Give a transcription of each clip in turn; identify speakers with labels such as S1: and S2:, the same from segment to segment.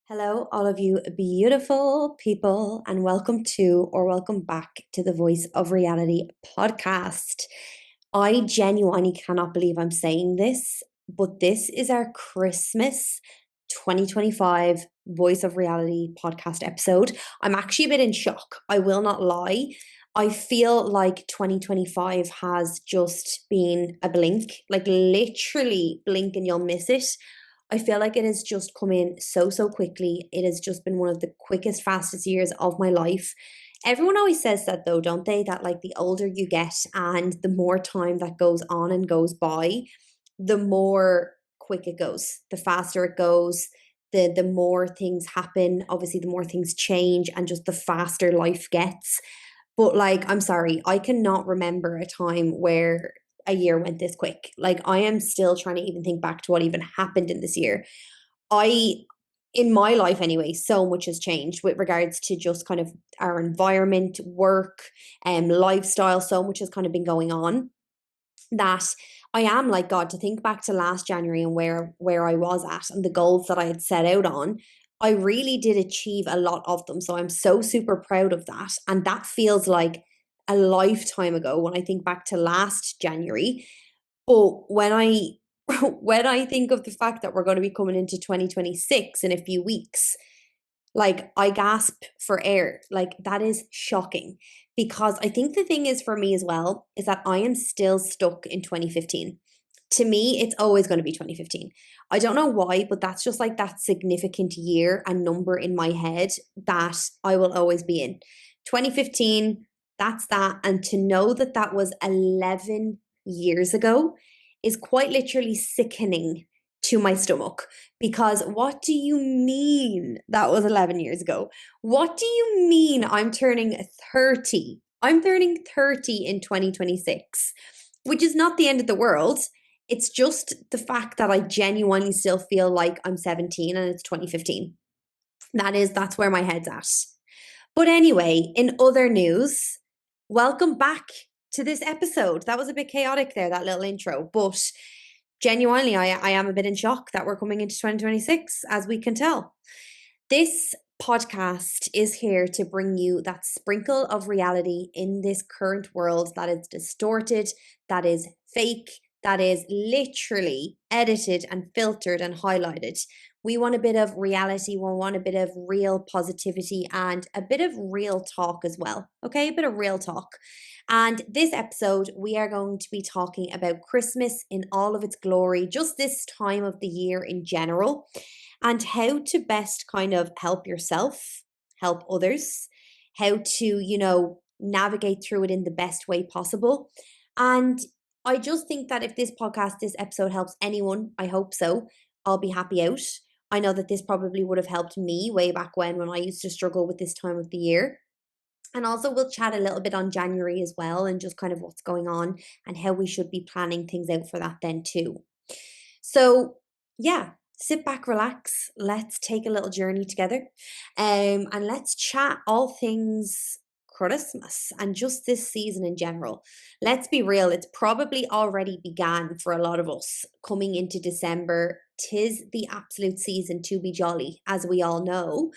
S1: Hello, all of you beautiful people, and welcome to or welcome back to the Voice of Reality podcast. I genuinely cannot believe I'm saying this, but this is our Christmas 2025 Voice of Reality podcast episode. I'm actually a bit in shock. I will not lie. I feel like 2025 has just been a blink, like literally blink and you'll miss it. I feel like it has just come in so quickly. It has just been one of the quickest, fastest years of my life. Everyone always says that though, don't they? That like the older you get and the more time that goes on and goes by, the more quick it goes, the faster it goes, the more things happen. Obviously, the more things change and just the faster life gets. But like, I'm sorry, I cannot remember a time where a year went this quick. Like, I am still trying to even think back to what even happened in this year. I, in my life anyway, so much has changed with regards to just kind of our environment, work, lifestyle. So much has kind of been going on that I am like God to think back to last January and where I was at and the goals that I had set out on. I really did achieve a lot of them. So I'm so super proud of that. And that feels like a lifetime ago when I think back to last January. But when I when I think of the fact that we're going to be coming into 2026 in a few weeks, like I gasp for air. Like that is shocking because I think the thing is for me as well is that I am still stuck in 2015. To me, it's always going to be 2015. I don't know why, but that's just like that significant year and number in my head that I will always be in. 2015, that's that. And to know that that was 11 years ago is quite literally sickening to my stomach. Because what do you mean that was 11 years ago? What do you mean I'm turning 30? I'm turning 30 in 2026, which is not the end of the world. It's just the fact that I genuinely still feel like I'm 17 and it's 2015. That's where my head's at. But anyway, in other news, welcome back to this episode. That was a bit chaotic there, that little intro, but genuinely, I am a bit in shock that we're coming into 2026, as we can tell. This podcast is here to bring you that sprinkle of reality in this current world that is distorted, that is fake, that is literally edited and filtered and highlighted. We want a bit of reality, we want a bit of real positivity and a bit of real talk as well. Okay, a bit of real talk. And this episode, we are going to be talking about Christmas in all of its glory, just this time of the year in general, and how to best kind of help yourself, help others, how to, navigate through it in the best way possible. And I just think that if this episode helps anyone, I hope so, I'll be happy out. I know that this probably would have helped me way back when I used to struggle with this time of the year. And also, we'll chat a little bit on January as well and just kind of what's going on and how we should be planning things out for that then too. So, yeah, sit back, relax. Let's take a little journey together and let's chat all things Christmas and just this season in general. Let's be real, it's probably already began for a lot of us coming into December. Tis the absolute season to be jolly, as we all know.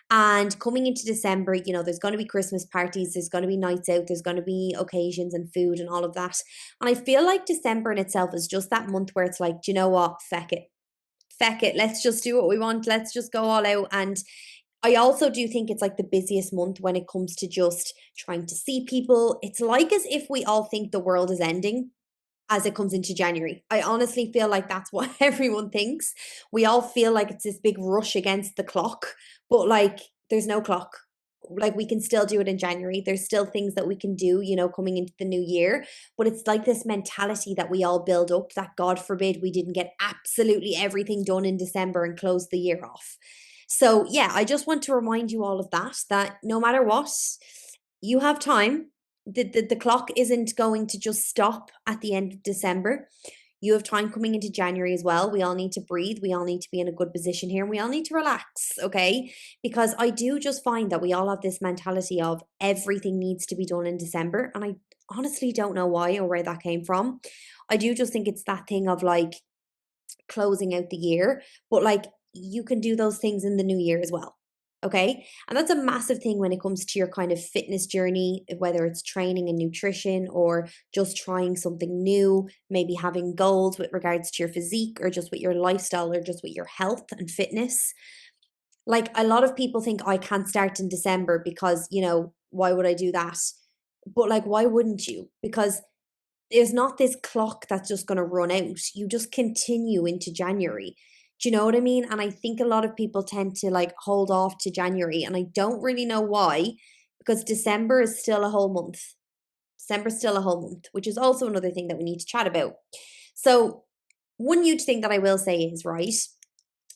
S1: And coming into December, there's going to be Christmas parties, there's going to be nights out, there's going to be occasions and food and all of that. And I feel like December in itself is just that month where it's like, do you know what? Feck it. Feck it. Let's just do what we want. Let's just go all out. And I also do think it's like the busiest month when it comes to just trying to see people. It's like as if we all think the world is ending as it comes into January. I honestly feel like that's what everyone thinks. We all feel like it's this big rush against the clock, but like there's no clock. Like we can still do it in January. There's still things that we can do, coming into the new year. But it's like this mentality that we all build up that God forbid we didn't get absolutely everything done in December and close the year off. So yeah, I just want to remind you all of that no matter what, you have time. The clock isn't going to just stop at the end of December. You have time coming into January as well. We all need to breathe. We all need to be in a good position here and we all need to relax, okay? Because I do just find that we all have this mentality of everything needs to be done in December. And I honestly don't know why or where that came from. I do just think it's that thing of like closing out the year. But like you can do those things in the new year as well. Okay. And that's a massive thing when it comes to your kind of fitness journey, whether it's training and nutrition or just trying something new, maybe having goals with regards to your physique or just with your lifestyle or just with your health and fitness. Like a lot of people think I can't start in December because, why would I do that? But like, why wouldn't you? Because there's not this clock that's just going to run out. You just continue into January. Do you know what I mean? And I think a lot of people tend to like hold off to January, and I don't really know why, because December is still a whole month. December's still a whole month, which is also another thing that we need to chat about. So, one huge thing that I will say is, right,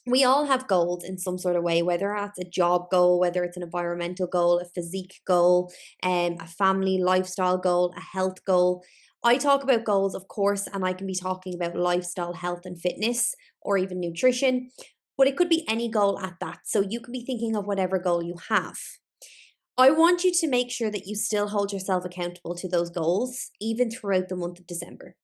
S1: we all have goals in some sort of way, whether that's a job goal, whether it's an environmental goal, a physique goal, a family lifestyle goal, a health goal. I talk about goals, of course, and I can be talking about lifestyle, health, and fitness, or even nutrition, but it could be any goal at that. So you could be thinking of whatever goal you have. I want you to make sure that you still hold yourself accountable to those goals, even throughout the month of December.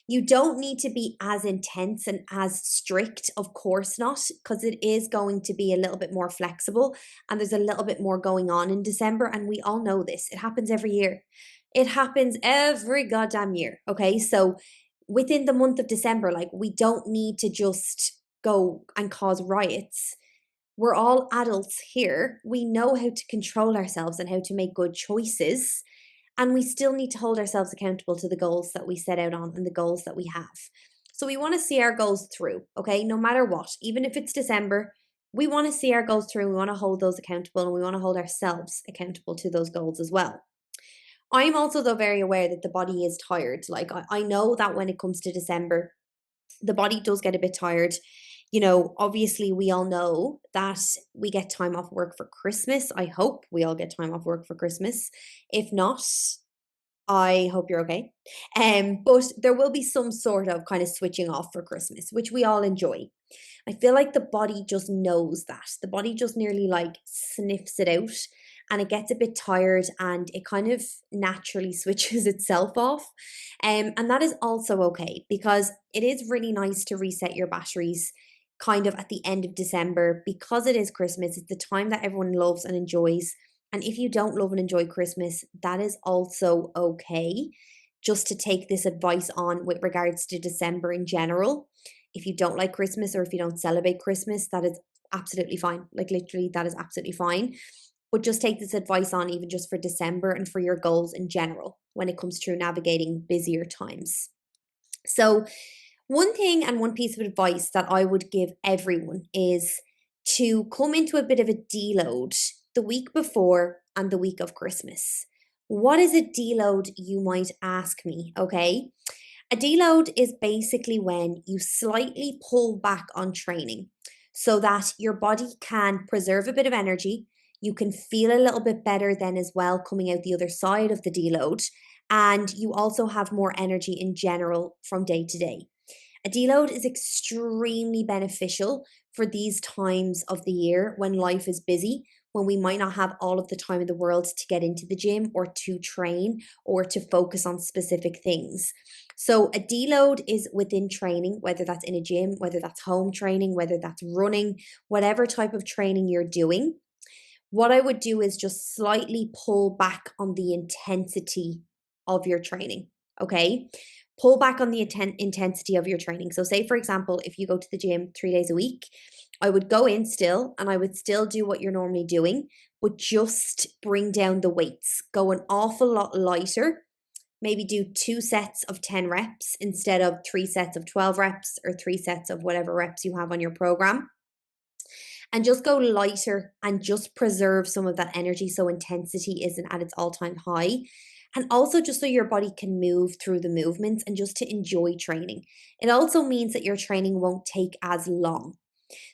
S1: You don't need to be as intense and as strict, of course not, because it is going to be a little bit more flexible and there's a little bit more going on in December. And we all know this. It happens every year. It happens every goddamn year. Okay. So within the month of December, like we don't need to just go and cause riots. We're all adults here. We know how to control ourselves and how to make good choices. And we still need to hold ourselves accountable to the goals that we set out on and the goals that we have. So we want to see our goals through, okay? No matter what, even if it's December, we want to see our goals through. We want to hold those accountable and we want to hold ourselves accountable to those goals as well. I'm also, though, very aware that the body is tired. Like, I know that when it comes to December, the body does get a bit tired. Obviously, we all know that we get time off work for Christmas. I hope we all get time off work for Christmas. If not, I hope you're okay. But there will be some sort of kind of switching off for Christmas, which we all enjoy. I feel like the body just knows that. The body just nearly like sniffs it out and it gets a bit tired and it kind of naturally switches itself off. And that is also okay because it is really nice to reset your batteries kind of at the end of December because it is Christmas. It's the time that everyone loves and enjoys. And if you don't love and enjoy Christmas, that is also okay. Just to take this advice on with regards to December in general. If you don't like Christmas or if you don't celebrate Christmas, that is absolutely fine. Like literally, that is absolutely fine. But just take this advice on even just for December and for your goals in general when it comes to navigating busier times. So, one thing and one piece of advice that I would give everyone is to come into a bit of a deload the week before and the week of Christmas. What is a deload, you might ask me? Okay. A deload is basically when you slightly pull back on training so that your body can preserve a bit of energy. You can feel a little bit better then as well coming out the other side of the deload. And you also have more energy in general from day to day. A deload is extremely beneficial for these times of the year when life is busy, when we might not have all of the time in the world to get into the gym or to train or to focus on specific things. So a deload is within training, whether that's in a gym, whether that's home training, whether that's running, whatever type of training you're doing. What I would do is just slightly pull back on the intensity of your training. Okay. Pull back on the intensity of your training. So, say, for example, if you go to the gym 3 days a week, I would go in still and I would still do what you're normally doing, but just bring down the weights, go an awful lot lighter. Maybe do 2 sets of 10 reps instead of 3 sets of 12 reps or 3 sets of whatever reps you have on your program, and just go lighter and just preserve some of that energy so intensity isn't at its all-time high. And also just so your body can move through the movements and just to enjoy training. It also means that your training won't take as long.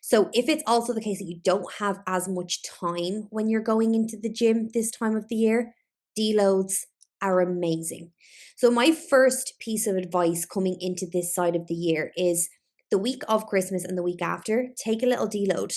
S1: So if it's also the case that you don't have as much time when you're going into the gym this time of the year, deloads are amazing. So my first piece of advice coming into this side of the year is the week of Christmas and the week after, take a little deload.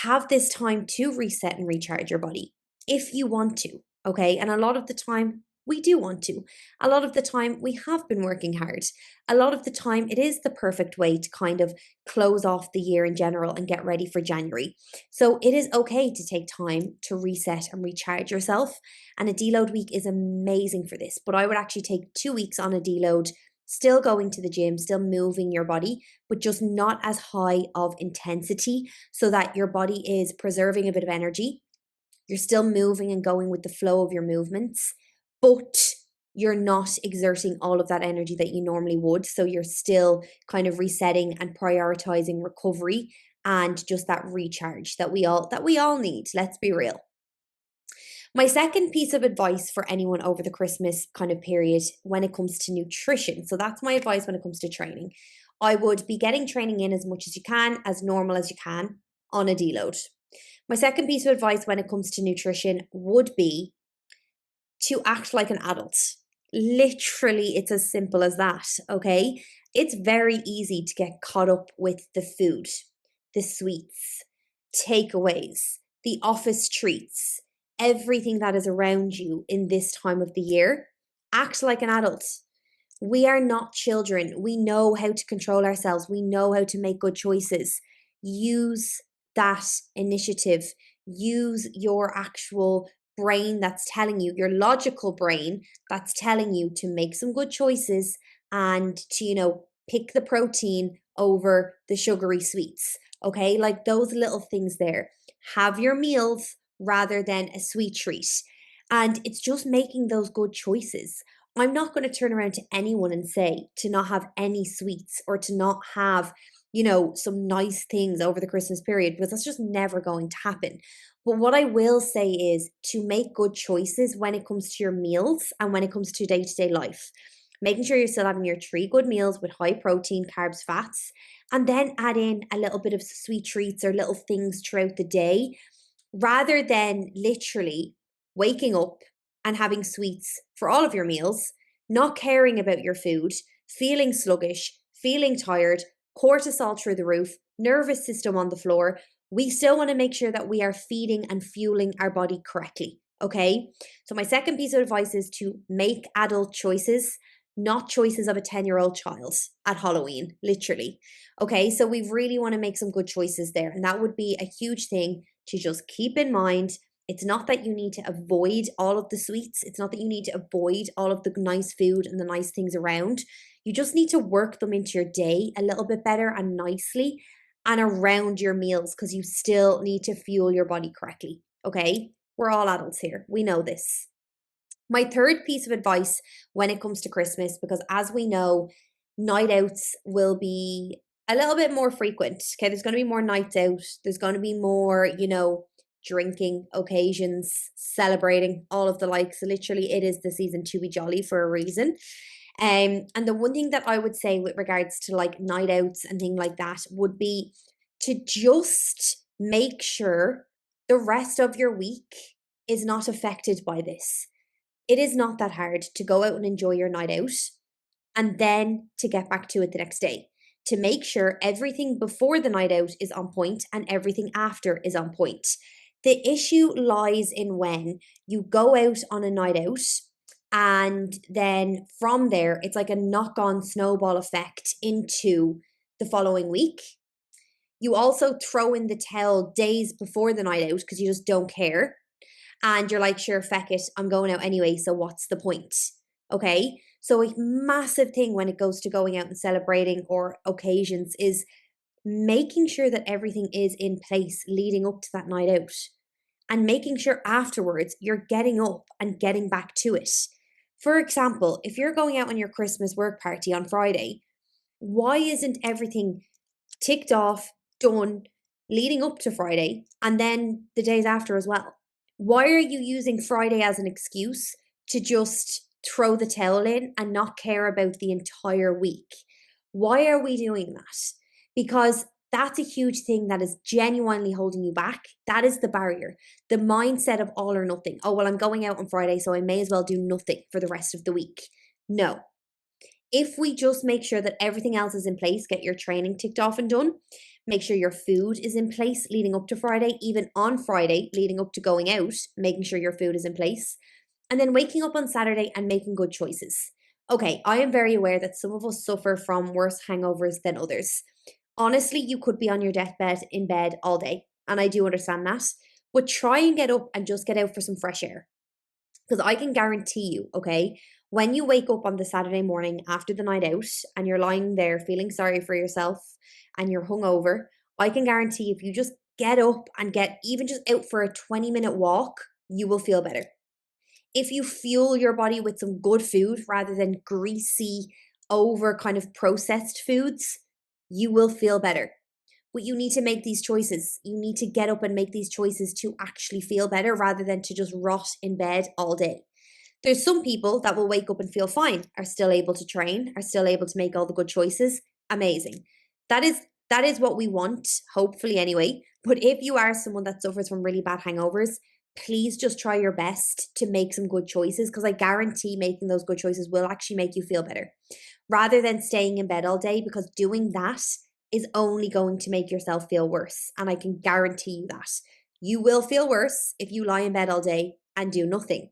S1: Have this time to reset and recharge your body if you want to, okay? And a lot of the time, We do want to. A lot of the time, we have been working hard. A lot of the time, it is the perfect way to kind of close off the year in general and get ready for January. So it is okay to take time to reset and recharge yourself. And a deload week is amazing for this. But I would actually take 2 weeks on a deload, still going to the gym, still moving your body, but just not as high of intensity so that your body is preserving a bit of energy. You're still moving and going with the flow of your movements, but you're not exerting all of that energy that you normally would. So you're still kind of resetting and prioritizing recovery and just that recharge that we all need. Let's be real. My second piece of advice for anyone over the Christmas kind of period when it comes to nutrition. So that's my advice when it comes to training. I would be getting training in as much as you can, as normal as you can on a deload. My second piece of advice when it comes to nutrition would be to act like an adult. Literally, it's as simple as that, okay? It's very easy to get caught up with the food, the sweets, takeaways, the office treats, everything that is around you in this time of the year. Act like an adult. We are not children. We know how to control ourselves. We know how to make good choices. Use that initiative. Use your actual brain that's telling you, your logical brain that's telling you to make some good choices and to, pick the protein over the sugary sweets. Okay, like those little things there. Have your meals rather than a sweet treat. And it's just making those good choices. I'm not going to turn around to anyone and say to not have any sweets or to not have, some nice things over the Christmas period, because that's just never going to happen. But what I will say is to make good choices when it comes to your meals and when it comes to day-to-day life. Making sure you're still having your 3 good meals with high protein, carbs, fats, and then add in a little bit of sweet treats or little things throughout the day, rather than literally waking up and having sweets for all of your meals, not caring about your food, feeling sluggish, feeling tired, cortisol through the roof, nervous system on the floor. We still want to make sure that we are feeding and fueling our body correctly. Okay. So, my second piece of advice is to make adult choices, not choices of a 10-year-old child at Halloween, literally. Okay. So, we really want to make some good choices there. And that would be a huge thing to just keep in mind. It's not that you need to avoid all of the sweets. It's not that you need to avoid all of the nice food and the nice things around. You just need to work them into your day a little bit better and nicely and around your meals, because you still need to fuel your body correctly. Okay? We're all adults here. We know this. My third piece of advice when it comes to Christmas, because as we know, night outs will be a little bit more frequent. Okay, there's going to be more nights out. There's going to be more, drinking occasions, celebrating, all of the likes. Literally, it is the season to be jolly for a reason. And the one thing that I would say with regards to like night outs and things like that would be to just make sure the rest of your week is not affected by this. It is not that hard to go out and enjoy your night out and then to get back to it the next day. To make sure everything before the night out is on point and everything after is on point. The issue lies in when you go out on a night out and then from there, it's like a knock on snowball effect into the following week. You also throw in the towel days before the night out because you just don't care. And you're like, sure, feck it, I'm going out anyway, so what's the point? Okay. So, a massive thing when it goes to going out and celebrating or occasions is making sure that everything is in place leading up to that night out and making sure afterwards you're getting up and getting back to it. For example, if you're going out on your Christmas work party on Friday, why isn't everything ticked off, done, leading up to Friday and then the days after as well? Why are you using Friday as an excuse to just throw the towel in and not care about the entire week? Why are we doing that? Because that's a huge thing that is genuinely holding you back. That is the barrier. The mindset of all or nothing. Oh, well, I'm going out on Friday, so I may as well do nothing for the rest of the week. No. If we just make sure that everything else is in place, get your training ticked off and done, make sure your food is in place leading up to Friday, even on Friday leading up to going out, making sure your food is in place. and then waking up on Saturday and making good choices. Okay, I am very aware that some of us suffer from worse hangovers than others. Honestly, you could be on your deathbed in bed all day, and I do understand that. But try and get up and just get out for some fresh air. Because I can guarantee you, okay, when you wake up on the Saturday morning after the night out and you're lying there feeling sorry for yourself and you're hungover, I can guarantee if you just get up and get even just out for a 20-minute walk, you will feel better. If you fuel your body with some good food rather than greasy, over kind of processed foods, you will feel better. But you need to make these choices. You need to get up and make these choices to actually feel better rather than to just rot in bed all day. There's some people that will wake up and feel fine, are still able to train, are still able to make all the good choices. Amazing. That is that is what we want, hopefully anyway. But if you are someone that suffers from really bad hangovers, please just try your best to make some good choices because I guarantee making those good choices will actually make you feel better. Rather than staying in bed all day because doing that is only going to make yourself feel worse. And I can guarantee you that. You will feel worse if you lie in bed all day and do nothing.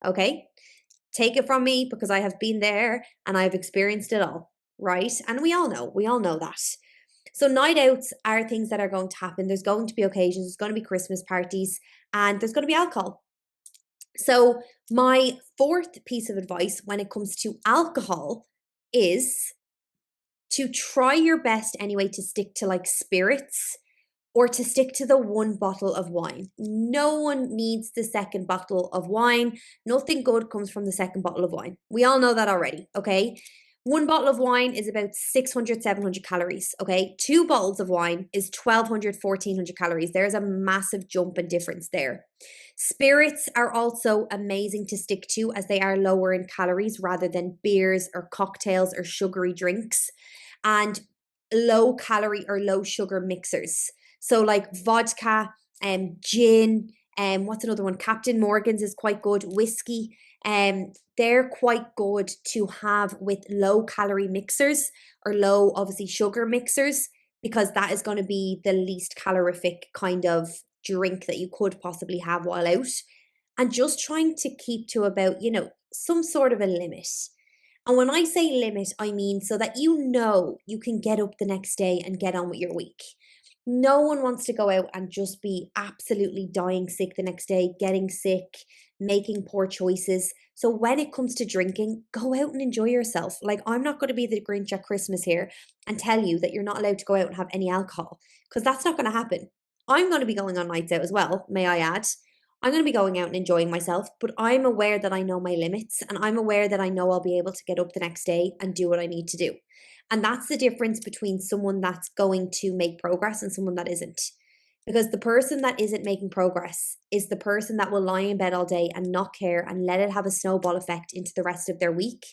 S1: Okay? Take it from me because I have been there and I've experienced it all, right? And we all know that. So, night outs are things that are going to happen. There's going to be occasions, there's going to be Christmas parties, and there's going to be alcohol. So, my fourth piece of advice when it comes to alcohol is to try your best anyway to stick to like spirits or to stick to the one bottle of wine. No one needs the second bottle of wine. Nothing good comes from the second bottle of wine. We all know that already, okay? One bottle of wine is about 600, 700 calories, okay? Two bottles of wine is 1200, 1400 calories. There's a massive jump in difference there. Spirits are also amazing to stick to as they are lower in calories rather than beers or cocktails or sugary drinks, and low calorie or low sugar mixers. So like vodka and gin, and what's another one? Captain Morgan's is quite good. Whiskey, they're quite good to have with low calorie mixers or low, obviously, sugar mixers, because that is going to be the least calorific kind of drink that you could possibly have while out. And just trying to keep to about, some sort of a limit. And when I say limit, I mean so that you can get up the next day and get on with your week. No one wants to go out and just be absolutely dying sick the next day, getting sick, making poor choices. So when it comes to drinking, go out and enjoy yourself. Like, I'm not going to be the Grinch at Christmas here and tell you that you're not allowed to go out and have any alcohol, because that's not going to happen. I'm going to be going on nights out as well, may I add. I'm going to be going out and enjoying myself, but I'm aware that I know my limits and I'm aware that I know I'll be able to get up the next day and do what I need to do. And that's the difference between someone that's going to make progress and someone that isn't. Because the person that isn't making progress is the person that will lie in bed all day and not care and let it have a snowball effect into the rest of their week,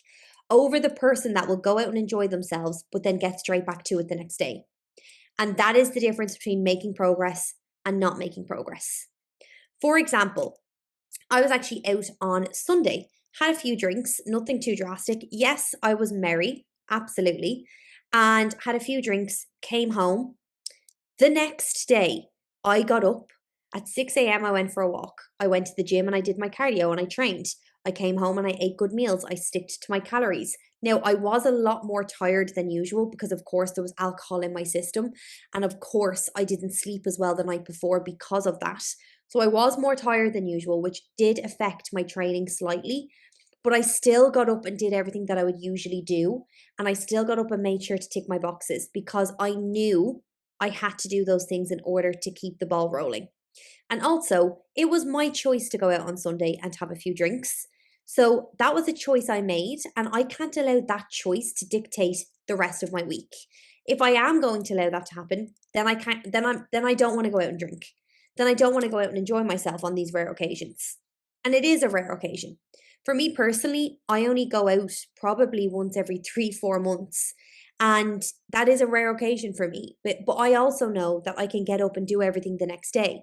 S1: over the person that will go out and enjoy themselves, but then get straight back to it the next day. And that is the difference between making progress and not making progress. For example, I was actually out on Sunday, had a few drinks, nothing too drastic. Yes, I was merry, absolutely, and had a few drinks, came home. The next day, I got up at 6 a.m. I went for a walk. I went to the gym and I did my cardio and I trained. I came home and I ate good meals. I sticked to my calories. Now, I was a lot more tired than usual because, of course, there was alcohol in my system. And of course, I didn't sleep as well the night before because of that. So I was more tired than usual, which did affect my training slightly. But I still got up and did everything that I would usually do. And I still got up and made sure to tick my boxes because I knew I had to do those things in order to keep the ball rolling. And also, it was my choice to go out on Sunday and have a few drinks. So that was a choice I made, and I can't allow that choice to dictate the rest of my week. If I am going to allow that to happen, then I can't then I don't want to go out and drink. Then I don't want to go out and enjoy myself on these rare occasions. And it is a rare occasion. For me personally, I only go out probably once every 3-4 months. And that is a rare occasion for me. But I also know that I can get up and do everything the next day.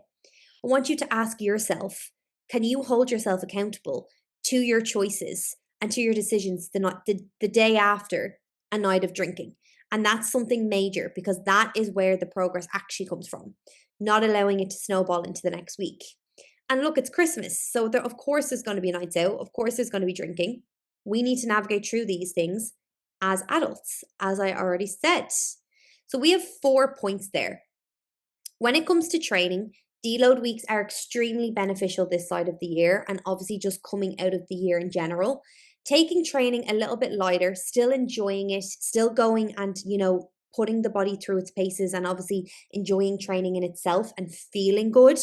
S1: I want you to ask yourself, can you hold yourself accountable to your choices and to your decisions the day after a night of drinking? And that's something major because that is where the progress actually comes from, not allowing it to snowball into the next week. And look, it's Christmas. So there, of course, there's going to be nights out. Of course, there's going to be drinking. We need to navigate through these things as adults, as I already said. So we have 4 points there. When it comes to training, deload weeks are extremely beneficial this side of the year, and obviously just coming out of the year in general. Taking training a little bit lighter, still enjoying it, still going and, putting the body through its paces and obviously enjoying training in itself and feeling good.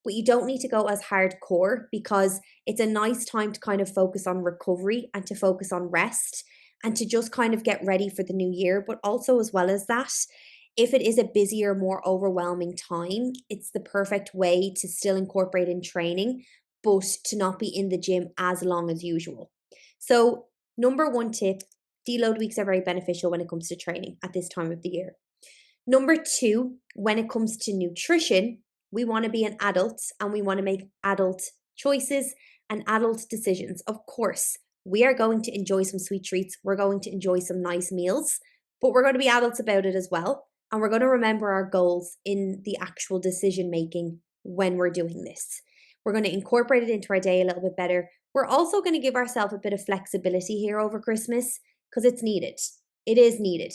S1: But you don't need to go as hardcore because it's a nice time to kind of focus on recovery and to focus on rest and to just kind of get ready for the new year. But also, as well as that, if it is a busier, more overwhelming time, it's the perfect way to still incorporate in training, but to not be in the gym as long as usual. So, number one tip, deload weeks are very beneficial when it comes to training at this time of the year. Number two, when it comes to nutrition, we want to be an adult and we want to make adult choices and adult decisions. Of course, we are going to enjoy some sweet treats. We're going to enjoy some nice meals, but we're going to be adults about it as well. And we're going to remember our goals in the actual decision making when we're doing this. We're going to incorporate it into our day a little bit better. We're also going to give ourselves a bit of flexibility here over Christmas because it's needed. It is needed.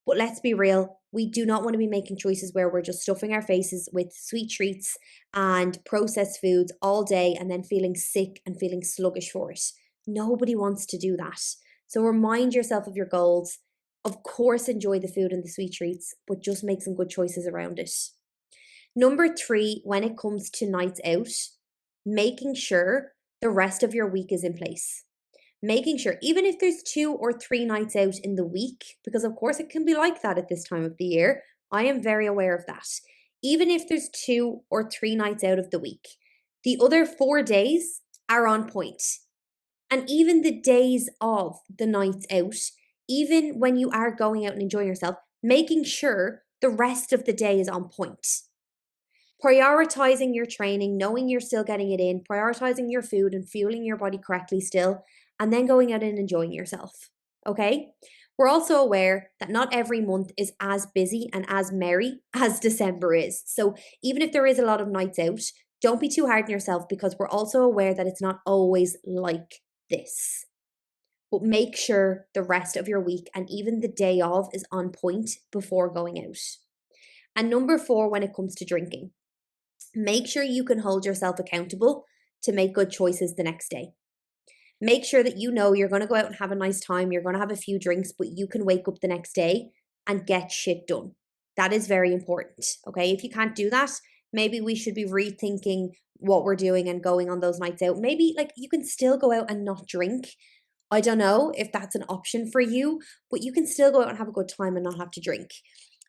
S1: But let's be real, we do not want to be making choices where we're just stuffing our faces with sweet treats and processed foods all day and then feeling sick and feeling sluggish for it. Nobody wants to do that. So remind yourself of your goals. Of course, enjoy the food and the sweet treats, but just make some good choices around it. Number three, when it comes to nights out, making sure the rest of your week is in place. Making sure, even if there's 2 or 3 nights out in the week, because of course it can be like that at this time of the year, I am very aware of that. Even if there's 2 or 3 nights out of the week, the other 4 days are on point. And even the days of the nights out, even when you are going out and enjoying yourself, making sure the rest of the day is on point. Prioritizing your training, knowing you're still getting it in, prioritizing your food and fueling your body correctly still, and then going out and enjoying yourself. Okay? We're also aware that not every month is as busy and as merry as December is. So even if there is a lot of nights out, don't be too hard on yourself because we're also aware that it's not always like this. But make sure the rest of your week and even the day of is on point before going out. And number 4, when it comes to drinking, make sure you can hold yourself accountable to make good choices the next day. Make sure that you know you're going to go out and have a nice time, you're going to have a few drinks, but you can wake up the next day and get shit done. That is very important, okay? If you can't do that, maybe we should be rethinking what we're doing and going on those nights out. Maybe like you can still go out and not drink. I don't know if that's an option for you, but you can still go out and have a good time and not have to drink.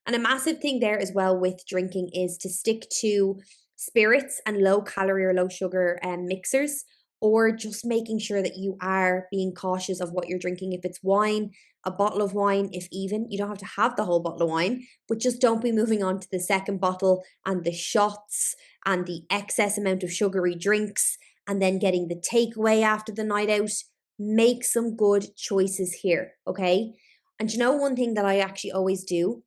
S1: And a massive thing there as well with drinking is to stick to spirits and low calorie or low sugar mixers, or just making sure that you are being cautious of what you're drinking. If it's wine, a bottle of wine, if even, you don't have to have the whole bottle of wine, but just don't be moving on to the second bottle and the shots and the excess amount of sugary drinks and then getting the takeaway after the night out. Make some good choices here, okay? And you know, one thing that I actually always do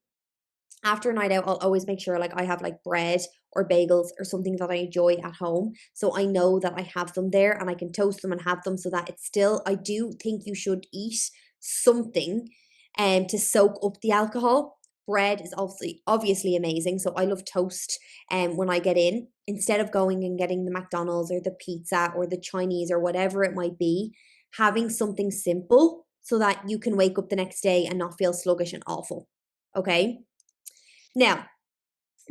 S1: after a night out, I'll always make sure like I have like bread or bagels or something that I enjoy at home. So I know that I have them there and I can toast them and have them so that it's still, I do think you should eat something to soak up the alcohol. Bread is obviously amazing. So I love toast when I get in, instead of going and getting the McDonald's or the pizza or the Chinese or whatever it might be, having something simple so that you can wake up the next day and not feel sluggish and awful. Okay? Now,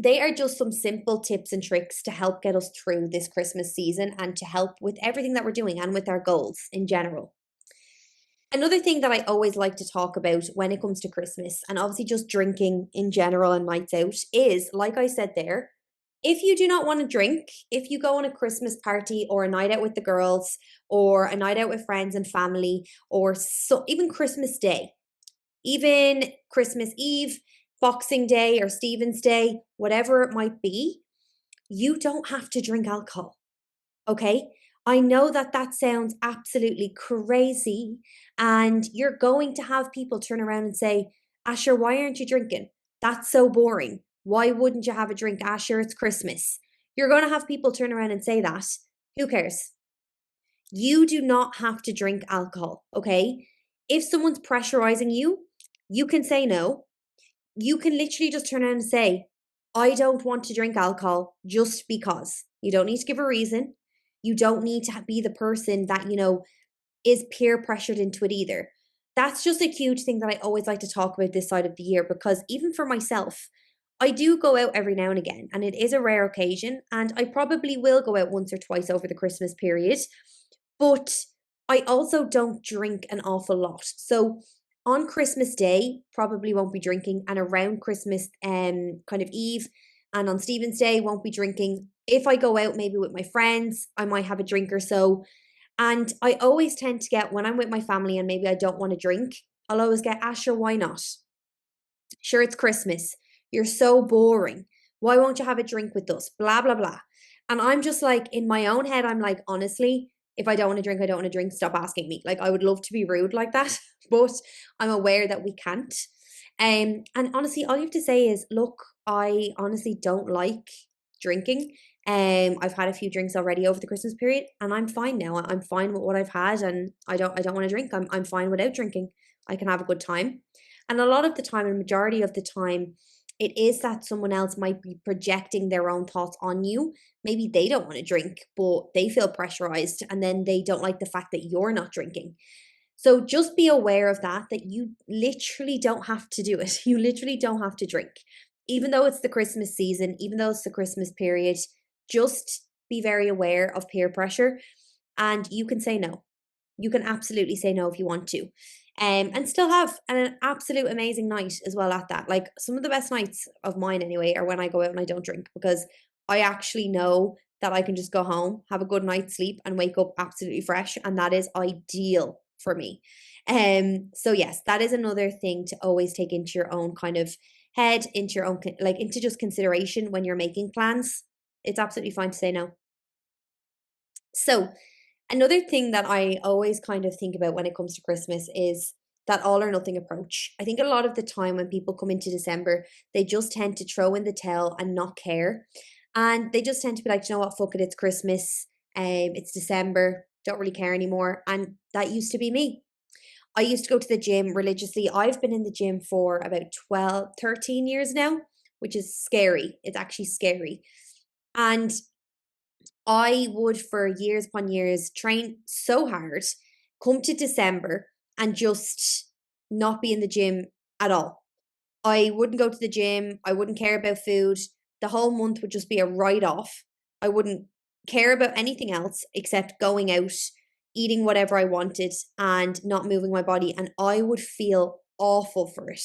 S1: they are just some simple tips and tricks to help get us through this Christmas season and to help with everything that we're doing and with our goals in general. Another thing that I always like to talk about when it comes to Christmas, and obviously just drinking in general and nights out, is like I said there, if you do not want to drink, if you go on a Christmas party or a night out with the girls or a night out with friends and family, or so, even Christmas Day, even Christmas Eve, Boxing Day or Stephen's Day, whatever it might be, you don't have to drink alcohol. Okay? I know that that sounds absolutely crazy, and you're going to have people turn around and say, Asher, why aren't you drinking? That's so boring. Why wouldn't you have a drink? Asher, it's Christmas. You're going to have people turn around and say that. Who cares? You do not have to drink alcohol, okay? If someone's pressurizing you, you can say no. You can literally just turn around and say, I don't want to drink alcohol just because. You don't need to give a reason. You don't need to be the person that, is peer pressured into it either. That's just a huge thing that I always like to talk about this side of the year, because even for myself, I do go out every now and again, and it is a rare occasion, and I probably will go out once or twice over the Christmas period, but I also don't drink an awful lot. So on Christmas Day, probably won't be drinking, and around Christmas kind of Eve and on Stephen's Day, won't be drinking. If I go out maybe with my friends, I might have a drink or so. And I always tend to get, when I'm with my family and maybe I don't want to drink, I'll always get, sure, why not? Sure, it's Christmas. You're so boring. Why won't you have a drink with us? Blah, blah, blah. And I'm just like, in my own head, I'm like, honestly, if I don't want to drink, I don't want to drink. Stop asking me. Like, I would love to be rude like that, but I'm aware that we can't. And honestly, all you have to say is, look, I honestly don't like drinking. I've had a few drinks already over the Christmas period, and I'm fine now. I'm fine with what I've had, and I don't want to drink. I'm fine without drinking. I can have a good time. And a lot of the time, and majority of the time, it is that someone else might be projecting their own thoughts on you. Maybe they don't want to drink, but they feel pressurized, and then they don't like the fact that you're not drinking. So just be aware of that you literally don't have to do it. You literally don't have to drink. Even though it's the Christmas season, even though it's the Christmas period, just be very aware of peer pressure, and you can say no. You can absolutely say no if you want to. And still have an absolute amazing night as well at that. Like, some of the best nights of mine anyway are when I go out and I don't drink, because I actually know that I can just go home, have a good night's sleep, and wake up absolutely fresh. And that is ideal for me. So yes, that is another thing to always take into your own kind of head, into your own, like, into just consideration when you're making plans. It's absolutely fine to say no. So another thing that I always kind of think about when it comes to Christmas is that all or nothing approach. I think a lot of the time when people come into December, they just tend to throw in the towel and not care. And they just tend to be like, you know what, fuck it, it's Christmas, it's December, don't really care anymore. And that used to be me. I used to go to the gym religiously. I've been in the gym for about 12, 13 years now, which is scary. It's actually scary. And I would, for years upon years, train so hard, come to December and just not be in the gym at all. I wouldn't go to the gym. I wouldn't care about food. The whole month would just be a write off. I wouldn't care about anything else except going out, eating whatever I wanted, and not moving my body. And I would feel awful for it.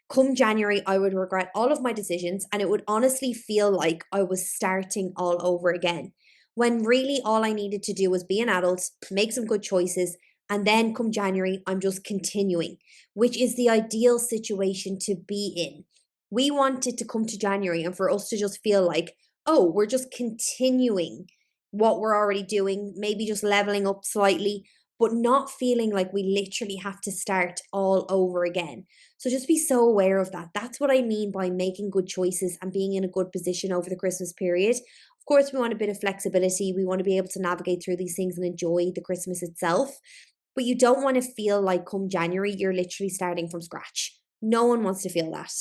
S1: Come January, I would regret all of my decisions, and it would honestly feel like I was starting all over again. When really all I needed to do was be an adult, make some good choices, and then come January, I'm just continuing, which is the ideal situation to be in. We wanted to come to January and for us to just feel like, oh, we're just continuing what we're already doing, maybe just leveling up slightly, but not feeling like we literally have to start all over again. So just be so aware of that. That's what I mean by making good choices and being in a good position over the Christmas period. Of course, we want a bit of flexibility. We want to be able to navigate through these things and enjoy the Christmas itself. But you don't want to feel like come January, you're literally starting from scratch. No one wants to feel that.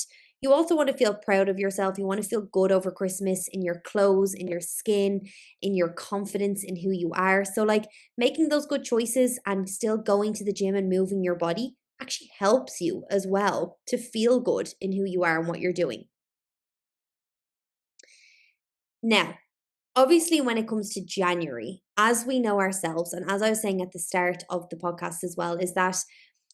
S1: You also want to feel proud of yourself. You want to feel good over Christmas, in your clothes, in your skin, in your confidence in who you are. So, like, making those good choices and still going to the gym and moving your body actually helps you as well to feel good in who you are and what you're doing. Now, obviously, when it comes to January, as we know ourselves, and as I was saying at the start of the podcast as well, is that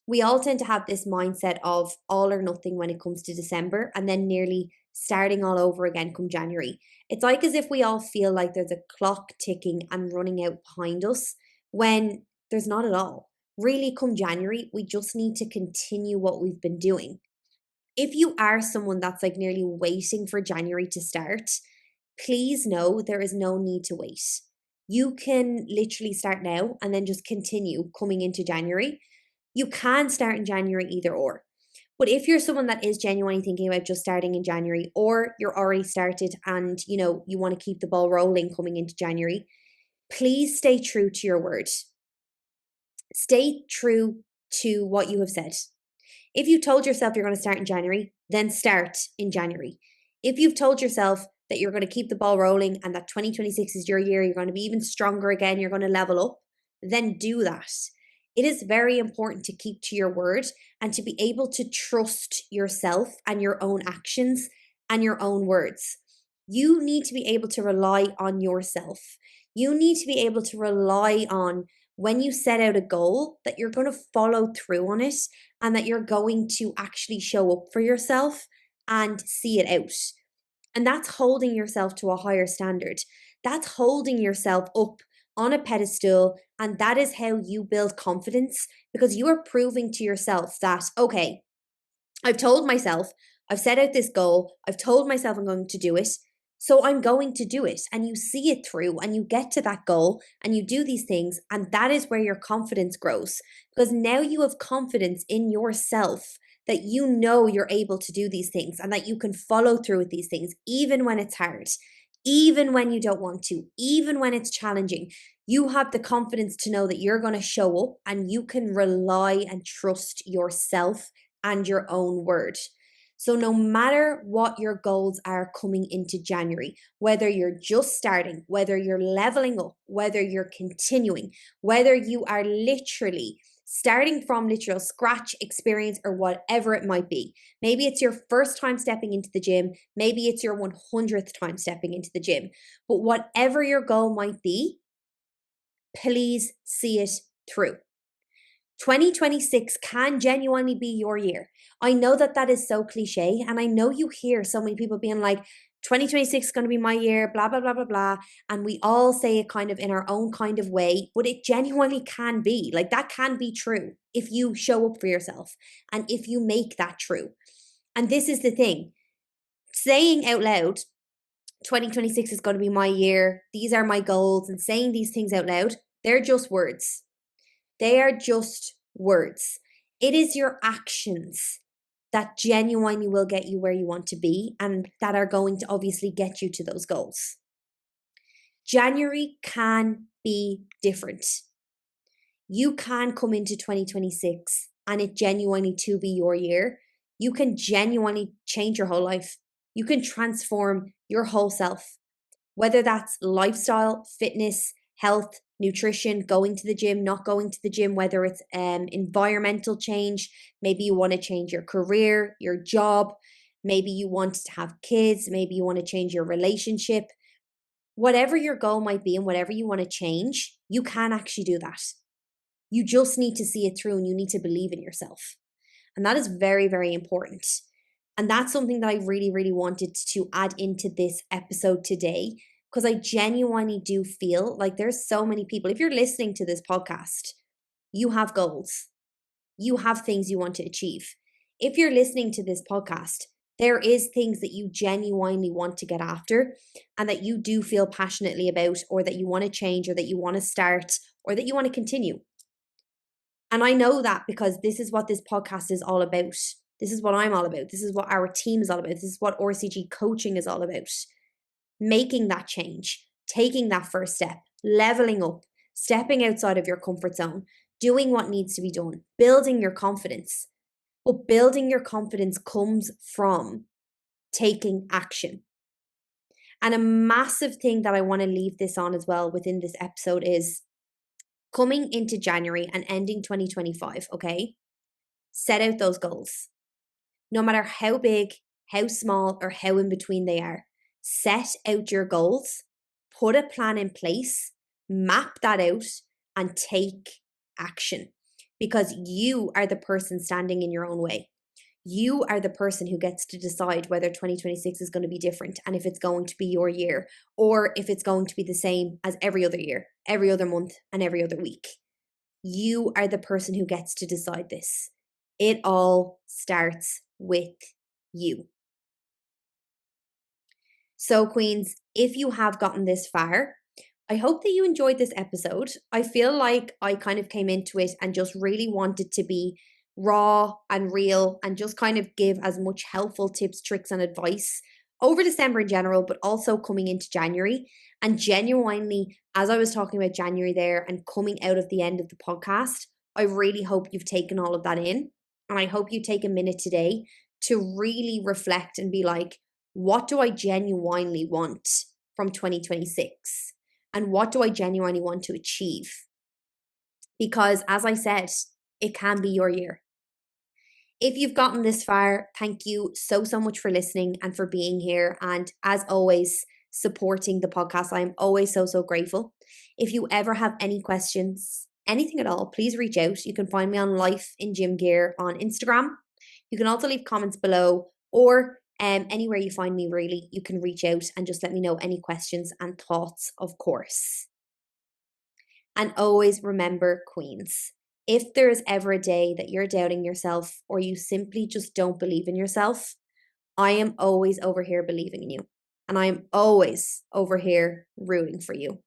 S1: we all tend to have this mindset of all or nothing when it comes to December, and then nearly starting all over again come January. It's like as if we all feel like there's a clock ticking and running out behind us, when there's not at all. Really, come January, we just need to continue what we've been doing. If you are someone that's like nearly waiting for January to start, please know there is no need to wait. You can literally start now and then just continue coming into January. You can start in January either or. But if you're someone that is genuinely thinking about just starting in January, or you're already started and you want to keep the ball rolling coming into January, please stay true to your word. Stay true to what you have said. If you told yourself you're going to start in January, then start in January. If you've told yourself that you're going to keep the ball rolling and that 2026 is your year, you're going to be even stronger again, you're going to level up, then do that. It is very important to keep to your word and to be able to trust yourself and your own actions and your own words. You need to be able to rely on yourself. You need to be able to rely on, when you set out a goal, that you're going to follow through on it and that you're going to actually show up for yourself and see it out. And that's holding yourself to a higher standard. That's holding yourself up on a pedestal. And that is how you build confidence, because you are proving to yourself that, okay, I've told myself, I've set out this goal, I've told myself I'm going to do it. So I'm going to do it. And you see it through and you get to that goal and you do these things. And that is where your confidence grows, because now you have confidence in yourself that you know you're able to do these things and that you can follow through with these things, even when it's hard, even when you don't want to, even when it's challenging. You have the confidence to know that you're going to show up and you can rely and trust yourself and your own word. So no matter what your goals are coming into January, whether you're just starting, whether you're leveling up, whether you're continuing, whether you are literally starting from literal scratch experience or whatever it might be. Maybe it's your first time stepping into the gym. Maybe it's your 100th time stepping into the gym. But whatever your goal might be, please see it through. 2026 can genuinely be your year. I know that that is so cliche, and I know you hear so many people being like, 2026 is going to be my year, blah, blah, blah, blah, blah. And we all say it kind of in our own kind of way, but it genuinely can be. Like, that can be true if you show up for yourself and if you make that true. And this is the thing, saying out loud, 2026 is going to be my year, these are my goals, and saying these things out loud, they're just words. They are just words. It is your actions that genuinely will get you where you want to be and that are going to obviously get you to those goals. January can be different. You can come into 2026 and it genuinely to be your year. You can genuinely change your whole life. You can transform your whole self, whether that's lifestyle, fitness, health, nutrition, going to the gym, not going to the gym, whether it's environmental change. Maybe you want to change your career, your job. Maybe you want to have kids. Maybe you want to change your relationship. Whatever your goal might be and whatever you want to change, you can actually do that. You just need to see it through and you need to believe in yourself. And that is very, very important. And that's something that I really, really wanted to add into this episode today, because I genuinely do feel like there's so many people. If you're listening to this podcast, you have goals, you have things you want to achieve. If you're listening to this podcast, there is things that you genuinely want to get after and that you do feel passionately about, or that you want to change, or that you want to start, or that you want to continue. And I know that because this is what this podcast is all about. This is what I'm all about. This is what our team is all about. This is what RCG coaching is all about. Making that change, taking that first step, leveling up, stepping outside of your comfort zone, doing what needs to be done, building your confidence. But building your confidence comes from taking action. And a massive thing that I want to leave this on as well within this episode is coming into January and ending 2025, okay? Set out those goals. No matter how big, how small, or how in between they are, set out your goals, put a plan in place, map that out, and take action, because you are the person standing in your own way. You are the person who gets to decide whether 2026 is going to be different and if it's going to be your year, or if it's going to be the same as every other year, every other month, and every other week. You are the person who gets to decide this. It all starts with you. So, Queens, if you have gotten this far, I hope that you enjoyed this episode. I feel like I kind of came into it and just really wanted to be raw and real and just kind of give as much helpful tips, tricks, and advice over December in general, but also coming into January. And genuinely, as I was talking about January there and coming out of the end of the podcast, I really hope you've taken all of that in. And I hope you take a minute today to really reflect and be like, what do I genuinely want from 2026? And what do I genuinely want to achieve? Because as I said, it can be your year. If you've gotten this far, thank you so, so much for listening and for being here. And as always, supporting the podcast. I'm always so, so grateful. If you ever have any questions, anything at all, please reach out. You can find me on Life in Gym Gear on Instagram. You can also leave comments below, or anywhere you find me, really, you can reach out and just let me know any questions and thoughts, of course. And always remember, Queens, if there is ever a day that you're doubting yourself or you simply just don't believe in yourself, I am always over here believing in you. And I am always over here rooting for you.